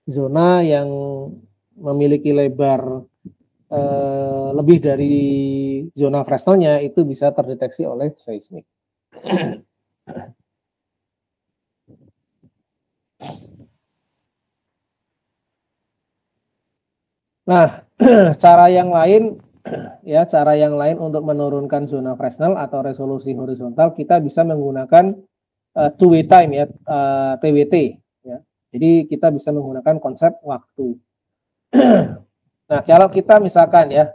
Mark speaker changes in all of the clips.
Speaker 1: zona yang memiliki lebar lebih dari zona Fresnelnya itu bisa terdeteksi oleh seismik. Nah, cara yang lain untuk menurunkan zona Fresnel atau resolusi horizontal kita bisa menggunakan two-way time ya, TWT ya. Jadi kita bisa menggunakan konsep waktu. Nah, kalau kita misalkan ya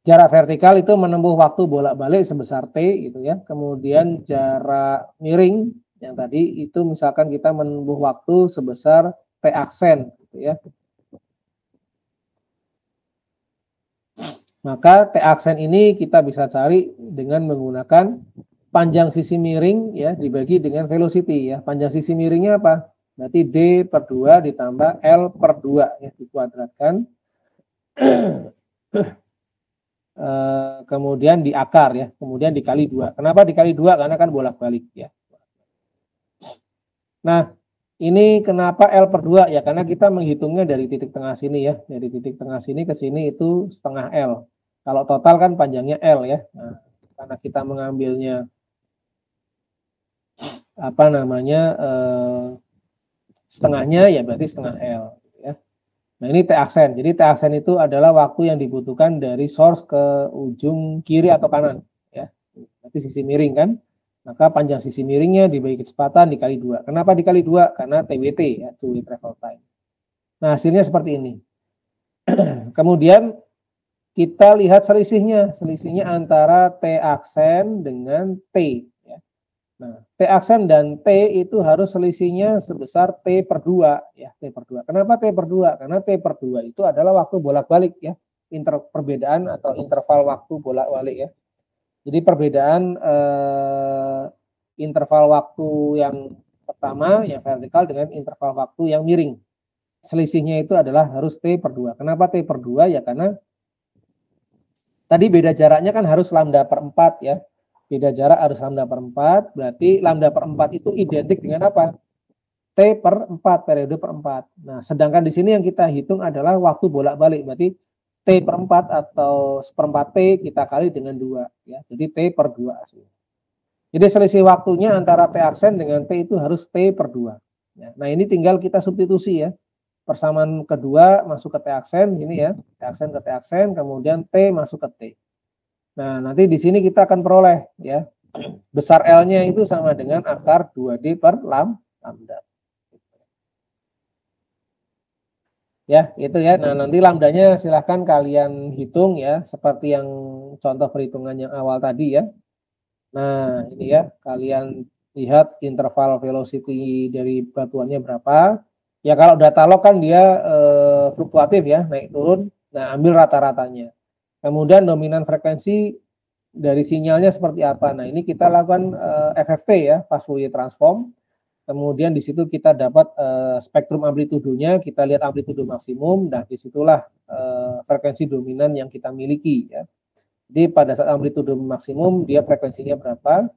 Speaker 1: jarak vertikal itu menempuh waktu bolak-balik sebesar T gitu ya. Kemudian jarak miring yang tadi itu misalkan kita menempuh waktu sebesar T aksen gitu ya. Maka T aksen ini kita bisa cari dengan menggunakan panjang sisi miring ya dibagi dengan velocity ya. Panjang sisi miringnya apa? Berarti D per 2 ditambah L per 2 ya dikuadratkan. Kemudian di akar ya, kemudian dikali 2. Kenapa dikali 2? Karena kan bolak-balik ya. Nah, ini kenapa L per 2 ya? Karena kita menghitungnya dari titik tengah sini ya. Dari titik tengah sini ke sini itu setengah L. Kalau total kan panjangnya L ya. Nah, karena kita mengambilnya setengahnya ya berarti setengah L ya. Nah, ini T aksen. Jadi T aksen itu adalah waktu yang dibutuhkan dari source ke ujung kiri atau kanan ya. Berarti sisi miring kan. Maka panjang sisi miringnya dibagi kecepatan dikali 2. Kenapa dikali 2? Karena TWT ya, two-way travel time. Nah, hasilnya seperti ini. Kemudian kita lihat selisihnya antara T aksen dengan T ya. Nah, T aksen dan T itu harus selisihnya sebesar T per 2 ya, T per 2. Kenapa T per 2? Karena T per 2 itu adalah waktu bolak-balik ya. Perbedaan atau interval waktu bolak-balik ya. Jadi perbedaan interval waktu yang pertama yang vertikal dengan interval waktu yang miring. Selisihnya itu adalah harus T per 2. Kenapa T per 2? Ya karena tadi beda jaraknya kan harus lambda per 4 ya. Beda jarak harus lambda per 4. Berarti lambda per 4 itu identik dengan apa? T per 4, periode per 4. Nah, sedangkan di sini yang kita hitung adalah waktu bolak-balik. Berarti T per 4 atau seperempat T kita kali dengan 2 ya. Jadi T per 2 asli. Jadi selisih waktunya antara T aksen dengan T itu harus T per 2 ya. Nah, ini tinggal kita substitusi ya. Persamaan kedua masuk ke T aksen ini ya. T aksen ke T aksen, kemudian T masuk ke T. Nah, nanti di sini kita akan peroleh ya. Besar L-nya itu sama dengan akar 2D per lambda. Ya, itu ya. Nah, nanti lambdanya silahkan kalian hitung ya, seperti yang contoh perhitungan yang awal tadi ya. Nah, ini ya, kalian lihat interval velocity dari batuannya berapa. Ya, kalau data log kan dia fluktuatif ya, naik turun. Nah, ambil rata-ratanya. Kemudian dominan frekuensi dari sinyalnya seperti apa. Nah, ini kita lakukan FFT ya, fast Fourier transform. Kemudian di situ kita dapat spektrum amplitudonya, kita lihat amplitudo maksimum, nah disitulah frekuensi dominan yang kita miliki ya. Jadi pada saat amplitudo maksimum dia frekuensinya berapa.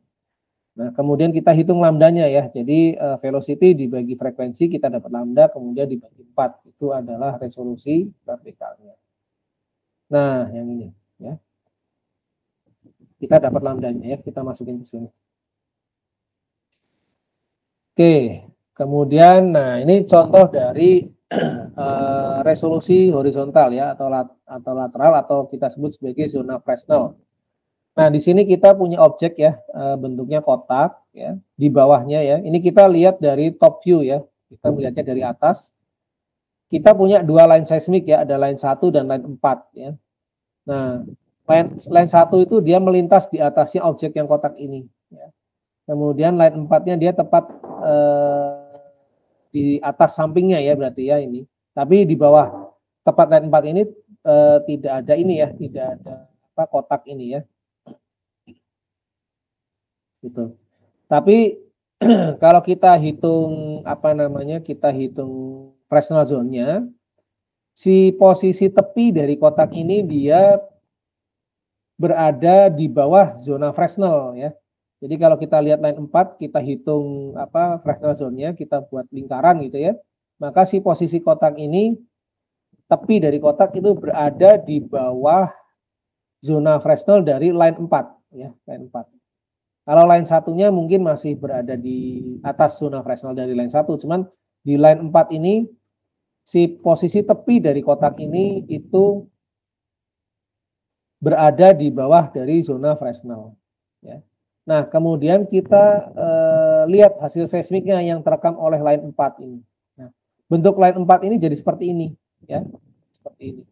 Speaker 1: Nah, kemudian kita hitung lambdanya ya. Jadi velocity dibagi frekuensi kita dapat lambda, kemudian dibagi 4. Itu adalah resolusi vertikalnya. Nah, yang ini ya. Kita dapat lambdanya ya, kita masukin ke sini. Oke, kemudian nah ini contoh dari resolusi horizontal ya atau lateral atau kita sebut sebagai zona Fresnel. Nah, di sini kita punya objek ya, bentuknya kotak ya, di bawahnya ya. Ini kita lihat dari top view ya. Kita melihatnya dari atas. Kita punya dua line seismik ya, ada line 1 dan line 4 ya. Nah, line 1 itu dia melintas di atasnya objek yang kotak ini ya. Kemudian line 4-nya dia tepat di atas sampingnya ya berarti ya ini. Tapi di bawah tepat line 4 ini tidak ada ini ya, tidak ada kotak ini ya. Gitu. Tapi kalau kita hitung kita hitung Fresnel zone-nya, si posisi tepi dari kotak ini dia berada di bawah zona Fresnel ya. Jadi kalau kita lihat line 4, kita hitung fractal zone-nya, kita buat lingkaran gitu ya. Maka si posisi kotak ini, tepi dari kotak itu berada di bawah zona Fresnel dari line 4 ya, line 4. Kalau line satunya mungkin masih berada di atas zona Fresnel dari line 1, cuman di line 4 ini si posisi tepi dari kotak ini itu berada di bawah dari zona Fresnel ya. Nah, kemudian kita lihat hasil seismiknya yang terekam oleh line 4 ini. Nah, bentuk line 4 ini jadi seperti ini ya, seperti ini.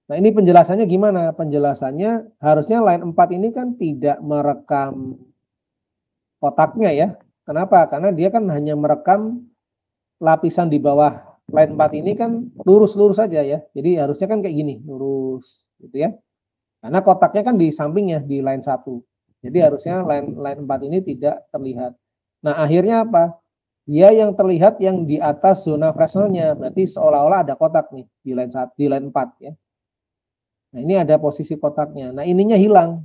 Speaker 1: Nah, ini penjelasannya gimana? Penjelasannya harusnya line 4 ini kan tidak merekam kotaknya ya. Kenapa? Karena dia kan hanya merekam lapisan di bawah line 4 ini kan lurus-lurus saja ya. Jadi harusnya kan kayak gini, lurus gitu ya. Karena kotaknya kan di sampingnya di line 1. Jadi harusnya line 4 ini tidak terlihat. Nah, akhirnya apa? Dia yang terlihat yang di atas zona Fresnelnya. Berarti seolah-olah ada kotak nih di line 1, di line 4 ya. Nah, ini ada posisi kotaknya. Nah, ininya hilang.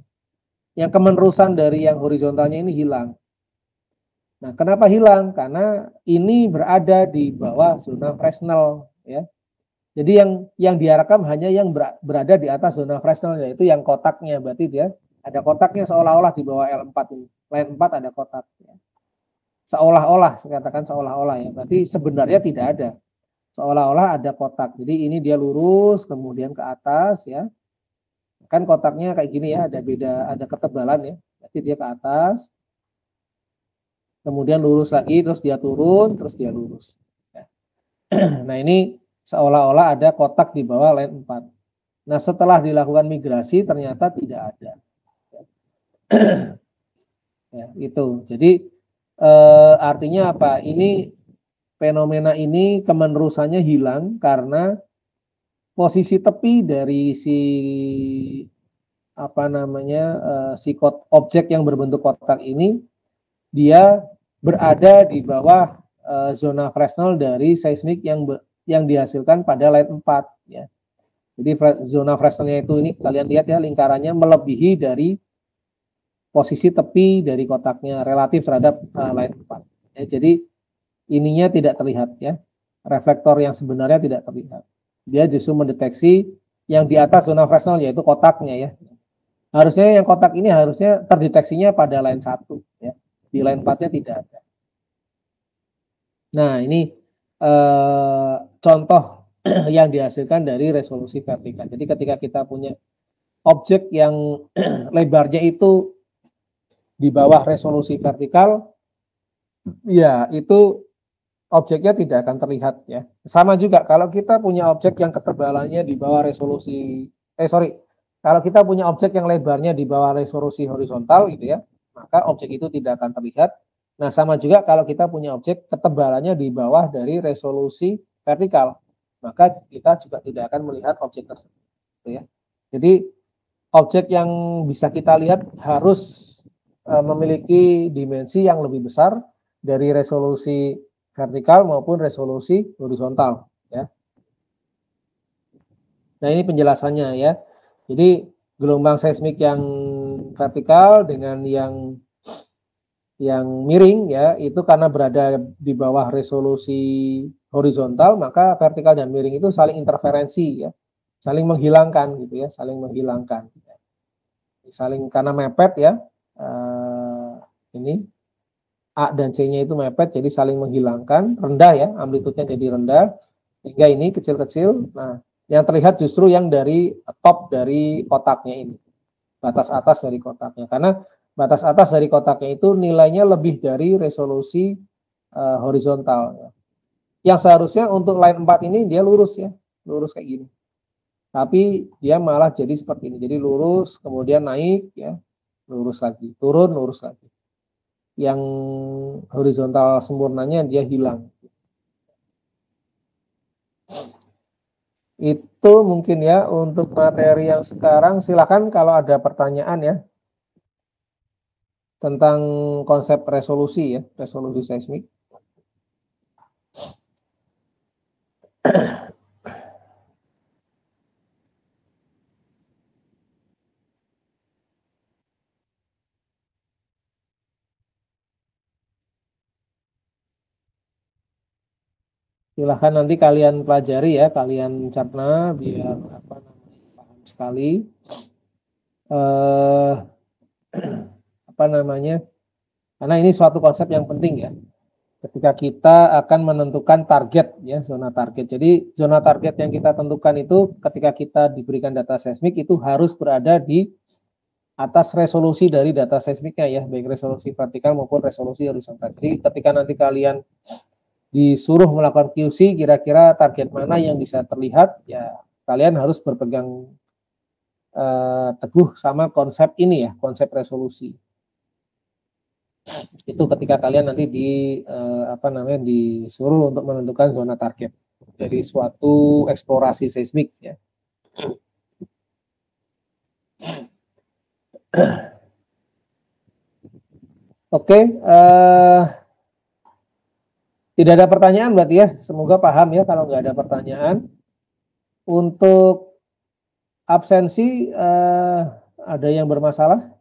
Speaker 1: Yang kemenerusan dari yang horizontalnya ini hilang. Nah, kenapa hilang? Karena ini berada di bawah zona Fresnel ya. Jadi yang diarekam hanya yang berada di atas zona Fresnel, yaitu yang kotaknya. Berarti dia ada kotaknya seolah-olah di bawah L4 ini. Line 4 ada kotak ya. Seolah-olah, saya katakan seolah-olah ya. Berarti sebenarnya tidak ada. Seolah-olah ada kotak. Jadi ini dia lurus kemudian ke atas ya. Kan kotaknya kayak gini ya, ada ketebalan ya. Berarti dia ke atas, kemudian lurus lagi, terus dia turun, terus dia lurus. Nah, ini seolah-olah ada kotak di bawah line 4. Nah, setelah dilakukan migrasi ternyata tidak ada. Ya, itu. Jadi artinya apa? Ini fenomena ini kemenerusannya hilang karena posisi tepi dari si si objek yang berbentuk kotak ini dia berada di bawah zona Fresnel dari seismik yang dihasilkan pada line 4 ya. Jadi zona Fresnelnya itu ini kalian lihat ya, lingkarannya melebihi dari posisi tepi dari kotaknya relatif terhadap line 4 ya. Jadi ininya tidak terlihat ya. Reflektor yang sebenarnya tidak terlihat. Dia justru mendeteksi yang di atas zona Fresnel yaitu kotaknya ya. Harusnya yang kotak ini harusnya terdeteksinya pada line 1 ya. Di line 4-nya tidak ada. Nah, ini contoh yang dihasilkan dari resolusi vertikal. Jadi ketika kita punya objek yang lebarnya itu di bawah resolusi vertikal, ya itu objeknya tidak akan terlihat ya. Sama juga kalau kita punya objek yang ketebalannya di bawah resolusi, kalau kita punya objek yang lebarnya di bawah resolusi horizontal gitu ya, maka objek itu tidak akan terlihat. Nah, sama juga kalau kita punya objek ketebalannya di bawah dari resolusi vertikal, maka kita juga tidak akan melihat objek tersebut. Gitu ya. Jadi objek yang bisa kita lihat harus memiliki dimensi yang lebih besar dari resolusi vertikal maupun resolusi horizontal. Ya. Nah, ini penjelasannya ya. Jadi gelombang seismik yang vertikal dengan yang miring ya itu karena berada di bawah resolusi horizontal, maka vertikal dan miring itu saling interferensi ya, saling menghilangkan gitu ya, saling menghilangkan, saling karena mepet ya, ini A dan C-nya itu mepet, jadi saling menghilangkan, rendah ya, amplitudenya jadi rendah, sehingga ini kecil-kecil. Nah, yang terlihat justru yang dari top dari kotaknya ini, batas atas dari kotaknya, karena batas atas dari kotaknya itu nilainya lebih dari resolusi horizontal. Yang seharusnya untuk line 4 ini dia lurus ya, lurus kayak gini. Tapi dia malah jadi seperti ini. Jadi lurus, kemudian naik ya, lurus lagi, turun, lurus lagi. Yang horizontal sempurnanya dia hilang. Itu mungkin ya untuk materi yang sekarang. Silakan kalau ada pertanyaan ya tentang konsep resolusi ya, resolusi seismik. Silahkan nanti kalian pelajari ya, kalian cerna biar apa namanya paham sekali. Eh, apa namanya? Karena ini suatu konsep yang penting ya. Ketika kita akan menentukan target ya, zona target. Jadi zona target yang kita tentukan itu ketika kita diberikan data seismik itu harus berada di atas resolusi dari data seismiknya ya, baik resolusi vertikal maupun resolusi horizontal. Jadi ketika nanti kalian disuruh melakukan QC, kira-kira target mana yang bisa terlihat, ya kalian harus berpegang teguh sama konsep ini ya, konsep resolusi. Itu ketika kalian nanti apa namanya disuruh untuk menentukan zona target dari suatu eksplorasi seismik ya. Oke, tidak ada pertanyaan berarti ya. Semoga paham ya kalau nggak ada pertanyaan. Untuk absensi ada yang bermasalah?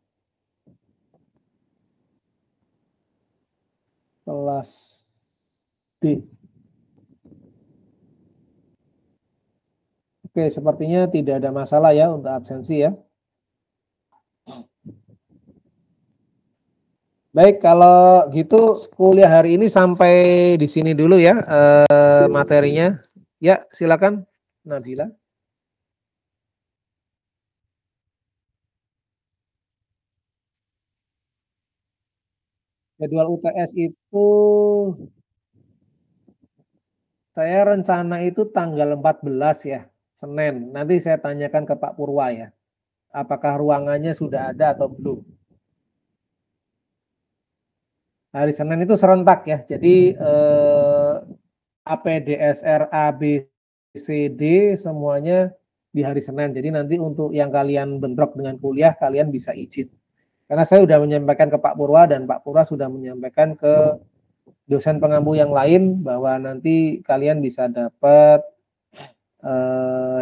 Speaker 1: Kelas D. Oke, sepertinya tidak ada masalah ya untuk absensi ya. Baik, kalau gitu kuliah hari ini sampai di sini dulu ya materinya. Ya, silakan Nabila. Jadwal UTS itu saya rencana itu tanggal 14 ya, Senin. Nanti saya tanyakan ke Pak Purwa ya. Apakah ruangannya sudah ada atau belum? Hari Senin itu serentak ya. Jadi APDSR A, B, C, D semuanya di hari Senin. Jadi nanti untuk yang kalian bentrok dengan kuliah, kalian bisa izin. Karena saya sudah menyampaikan ke Pak Purwa dan Pak Purwa sudah menyampaikan ke dosen pengampu yang lain bahwa nanti kalian bisa dapat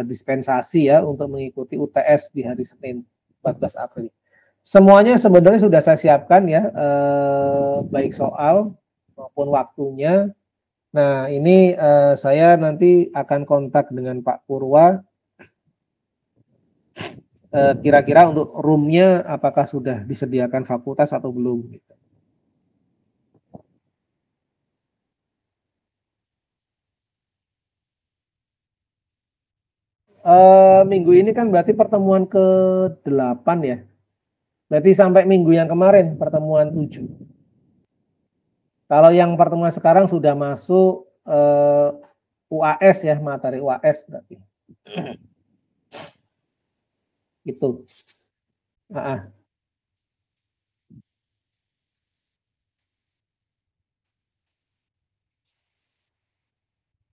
Speaker 1: dispensasi ya untuk mengikuti UTS di hari Senin 14 April. Semuanya sebenarnya sudah saya siapkan ya, baik soal maupun waktunya. Nah, ini saya nanti akan kontak dengan Pak Purwa. Kira-kira untuk roomnya apakah sudah disediakan fakultas atau belum? Minggu ini kan berarti pertemuan ke-8 ya. Berarti sampai minggu yang kemarin pertemuan 7. Kalau yang pertemuan sekarang sudah masuk UAS ya, materi UAS berarti. Itu.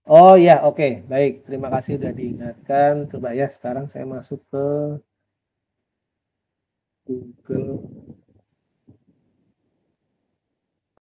Speaker 1: Oh ya, oke. Baik, terima kasih sudah diingatkan. Coba ya sekarang saya masuk ke Google.